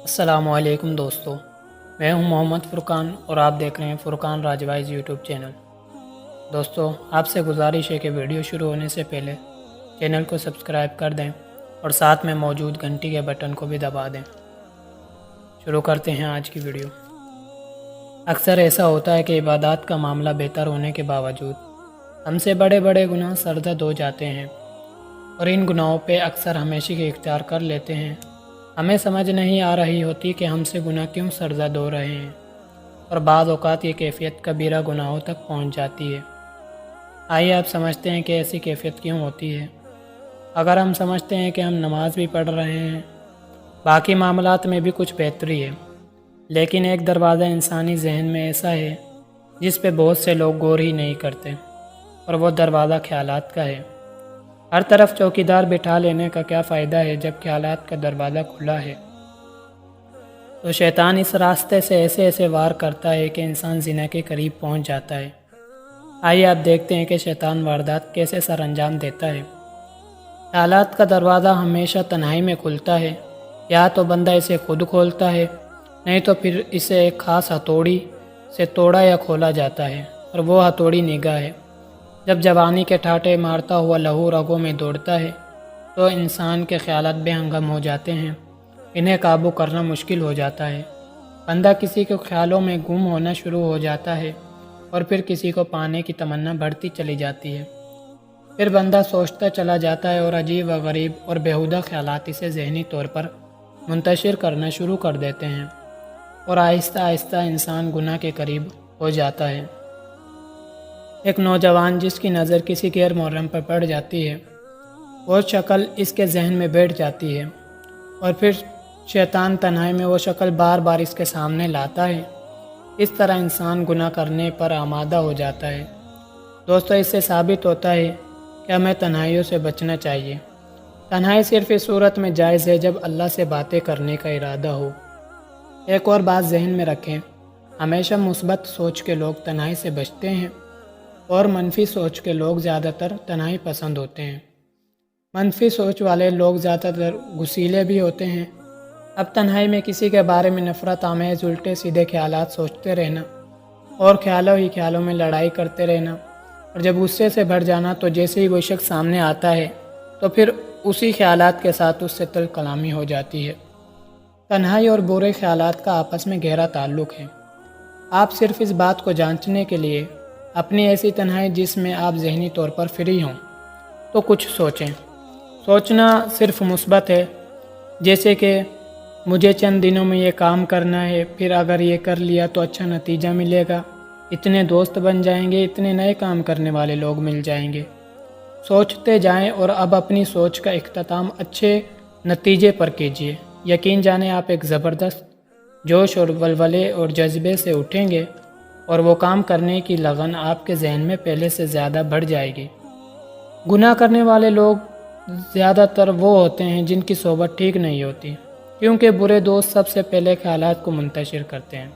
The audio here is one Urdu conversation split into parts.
السلام علیکم دوستو، میں ہوں محمد فرقان اور آپ دیکھ رہے ہیں فرقان راج وائز یوٹیوب چینل۔ دوستو، آپ سے گزارش ہے کہ ویڈیو شروع ہونے سے پہلے چینل کو سبسکرائب کر دیں اور ساتھ میں موجود گھنٹی کے بٹن کو بھی دبا دیں۔ شروع کرتے ہیں آج کی ویڈیو۔ اکثر ایسا ہوتا ہے کہ عبادات کا معاملہ بہتر ہونے کے باوجود ہم سے بڑے بڑے گناہ سرزد ہو جاتے ہیں اور ان گناہوں پہ اکثر ہمیشہ کے اختیار کر لیتے ہیں۔ ہمیں سمجھ نہیں آ رہی ہوتی کہ ہم سے گناہ کیوں سرزد ہو رہے ہیں، اور بعض اوقات یہ کیفیت کبیرہ گناہوں تک پہنچ جاتی ہے۔ آئیے آپ سمجھتے ہیں کہ ایسی کیفیت کیوں ہوتی ہے۔ اگر ہم سمجھتے ہیں کہ ہم نماز بھی پڑھ رہے ہیں، باقی معاملات میں بھی کچھ بہتری ہے، لیکن ایک دروازہ انسانی ذہن میں ایسا ہے جس پہ بہت سے لوگ غور ہی نہیں کرتے، اور وہ دروازہ خیالات کا ہے۔ ہر طرف چوکیدار بٹھا لینے کا کیا فائدہ ہے جب خیالات کا دروازہ کھلا ہے؟ تو شیطان اس راستے سے ایسے وار کرتا ہے کہ انسان زنا کے قریب پہنچ جاتا ہے۔ آئیے آپ دیکھتے ہیں کہ شیطان واردات کیسے سر انجام دیتا ہے۔ خیالات کا دروازہ ہمیشہ تنہائی میں کھلتا ہے، یا تو بندہ اسے خود کھولتا ہے، نہیں تو پھر اسے ایک خاص ہتھوڑی سے توڑا یا کھولا جاتا ہے، اور وہ ہتھوڑی نگاہ ہے۔ جب جوانی کے ٹھاٹے مارتا ہوا لہو رگوں میں دوڑتا ہے تو انسان کے خیالات بے ہنگم ہو جاتے ہیں، انہیں قابو کرنا مشکل ہو جاتا ہے۔ بندہ کسی کے خیالوں میں گم ہونا شروع ہو جاتا ہے، اور پھر کسی کو پانے کی تمنا بڑھتی چلی جاتی ہے۔ پھر بندہ سوچتا چلا جاتا ہے، اور عجیب و غریب اور بیہودہ خیالات اسے ذہنی طور پر منتشر کرنا شروع کر دیتے ہیں، اور آہستہ آہستہ انسان گناہ کے قریب ہو جاتا ہے۔ ایک نوجوان جس کی نظر کسی غیر محرم پر پڑ جاتی ہے، وہ شکل اس کے ذہن میں بیٹھ جاتی ہے، اور پھر شیطان تنہائی میں وہ شکل بار بار اس کے سامنے لاتا ہے۔ اس طرح انسان گناہ کرنے پر آمادہ ہو جاتا ہے۔ دوستو، اس سے ثابت ہوتا ہے کہ ہمیں تنہائیوں سے بچنا چاہیے۔ تنہائی صرف اس صورت میں جائز ہے جب اللہ سے باتیں کرنے کا ارادہ ہو۔ ایک اور بات ذہن میں رکھیں، ہمیشہ مثبت سوچ کے لوگ تنہائی سے بچتے ہیں، اور منفی سوچ کے لوگ زیادہ تر تنہائی پسند ہوتے ہیں۔ منفی سوچ والے لوگ زیادہ تر غصیلے بھی ہوتے ہیں۔ اب تنہائی میں کسی کے بارے میں نفرت آمیز الٹے سیدھے خیالات سوچتے رہنا، اور خیالوں ہی خیالوں میں لڑائی کرتے رہنا، اور جب غصے سے بھر جانا تو جیسے ہی وہ شخص سامنے آتا ہے تو پھر اسی خیالات کے ساتھ اس سے تل کلامی ہو جاتی ہے۔ تنہائی اور برے خیالات کا آپس میں گہرا تعلق ہے۔ آپ صرف اس بات کو جانچنے کے لیے اپنی ایسی تنہائی جس میں آپ ذہنی طور پر فری ہوں تو کچھ سوچیں۔ سوچنا صرف مثبت ہے، جیسے کہ مجھے چند دنوں میں یہ کام کرنا ہے، پھر اگر یہ کر لیا تو اچھا نتیجہ ملے گا، اتنے دوست بن جائیں گے، اتنے نئے کام کرنے والے لوگ مل جائیں گے۔ سوچتے جائیں، اور اب اپنی سوچ کا اختتام اچھے نتیجے پر کیجیے۔ یقین جانیں آپ ایک زبردست جوش اور ولولے اور جذبے سے اٹھیں گے، اور وہ کام کرنے کی لگن آپ کے ذہن میں پہلے سے زیادہ بڑھ جائے گی۔ گناہ کرنے والے لوگ زیادہ تر وہ ہوتے ہیں جن کی صحبت ٹھیک نہیں ہوتی، کیونکہ برے دوست سب سے پہلے خیالات کو منتشر کرتے ہیں،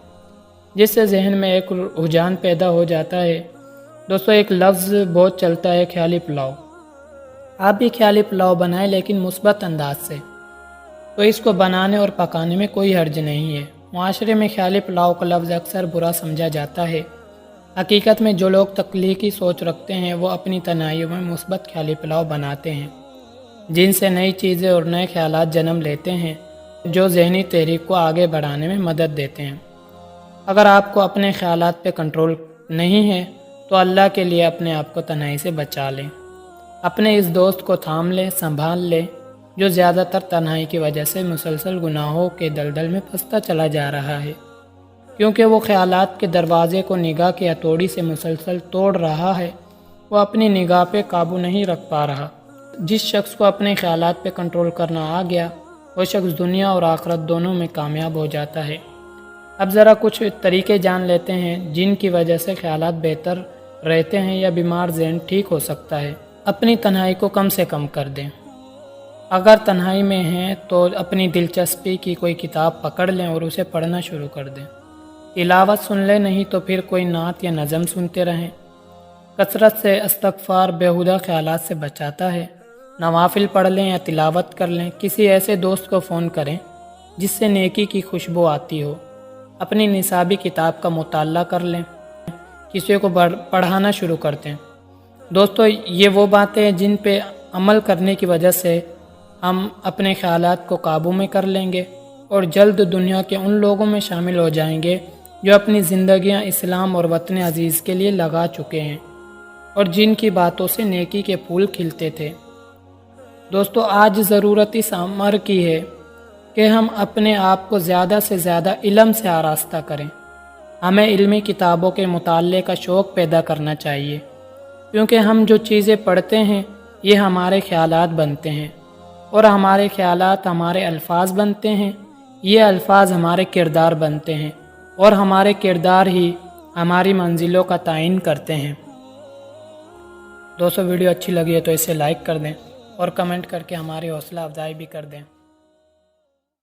جس سے ذہن میں ایک رجحان پیدا ہو جاتا ہے۔ دوستو، ایک لفظ بہت چلتا ہے، خیالی پلاؤ۔ آپ بھی خیالی پلاؤ بنائیں، لیکن مثبت انداز سے۔ تو اس کو بنانے اور پکانے میں کوئی حرج نہیں ہے۔ معاشرے میں خیالی پلاؤ کا لفظ اکثر برا سمجھا جاتا ہے۔ حقیقت میں جو لوگ تخلیقی سوچ رکھتے ہیں وہ اپنی تنہائیوں میں مثبت خیالی پلاؤ بناتے ہیں، جن سے نئی چیزیں اور نئے خیالات جنم لیتے ہیں جو ذہنی تحریک کو آگے بڑھانے میں مدد دیتے ہیں۔ اگر آپ کو اپنے خیالات پہ کنٹرول نہیں ہے تو اللہ کے لیے اپنے آپ کو تنہائی سے بچا لیں۔ اپنے اس دوست کو تھام لیں، سنبھال لیں، جو زیادہ تر تنہائی کی وجہ سے مسلسل گناہوں کے دلدل میں پھنستا چلا جا رہا ہے، کیونکہ وہ خیالات کے دروازے کو نگاہ کی ہتھوڑی سے مسلسل توڑ رہا ہے۔ وہ اپنی نگاہ پہ قابو نہیں رکھ پا رہا۔ جس شخص کو اپنے خیالات پہ کنٹرول کرنا آ گیا، وہ شخص دنیا اور آخرت دونوں میں کامیاب ہو جاتا ہے۔ اب ذرا کچھ طریقے جان لیتے ہیں جن کی وجہ سے خیالات بہتر رہتے ہیں یا بیمار ذہن ٹھیک ہو سکتا ہے۔ اپنی تنہائی کو کم سے کم کر دیں۔ اگر تنہائی میں ہیں تو اپنی دلچسپی کی کوئی کتاب پکڑ لیں اور اسے پڑھنا شروع کر دیں۔ تلاوت سن لیں، نہیں تو پھر کوئی نعت یا نظم سنتے رہیں۔ کثرت سے استغفار بیہودہ خیالات سے بچاتا ہے۔ نوافل پڑھ لیں یا تلاوت کر لیں۔ کسی ایسے دوست کو فون کریں جس سے نیکی کی خوشبو آتی ہو۔ اپنی نصابی کتاب کا مطالعہ کر لیں، کسی کو پڑھانا شروع کرتے ہیں۔ دوستو، یہ وہ باتیں ہیں جن پہ عمل کرنے کی وجہ سے ہم اپنے خیالات کو قابو میں کر لیں گے اور جلد دنیا کے ان لوگوں میں شامل ہو جائیں گے جو اپنی زندگیاں اسلام اور وطن عزیز کے لیے لگا چکے ہیں اور جن کی باتوں سے نیکی کے پھول کھلتے تھے۔ دوستو، آج ضرورت اس امر کی ہے کہ ہم اپنے آپ کو زیادہ سے زیادہ علم سے آراستہ کریں۔ ہمیں علمی کتابوں کے مطالعے کا شوق پیدا کرنا چاہیے، کیونکہ ہم جو چیزیں پڑھتے ہیں یہ ہمارے خیالات بنتے ہیں اور ہمارے خیالات ہمارے الفاظ بنتے ہیں، یہ الفاظ ہمارے کردار بنتے ہیں اور ہمارے کردار ہی ہماری منزلوں کا تعین کرتے ہیں۔ دوستو، ویڈیو اچھی لگی ہے تو اسے لائک کر دیں اور کمنٹ کر کے ہماری حوصلہ افزائی بھی کر دیں۔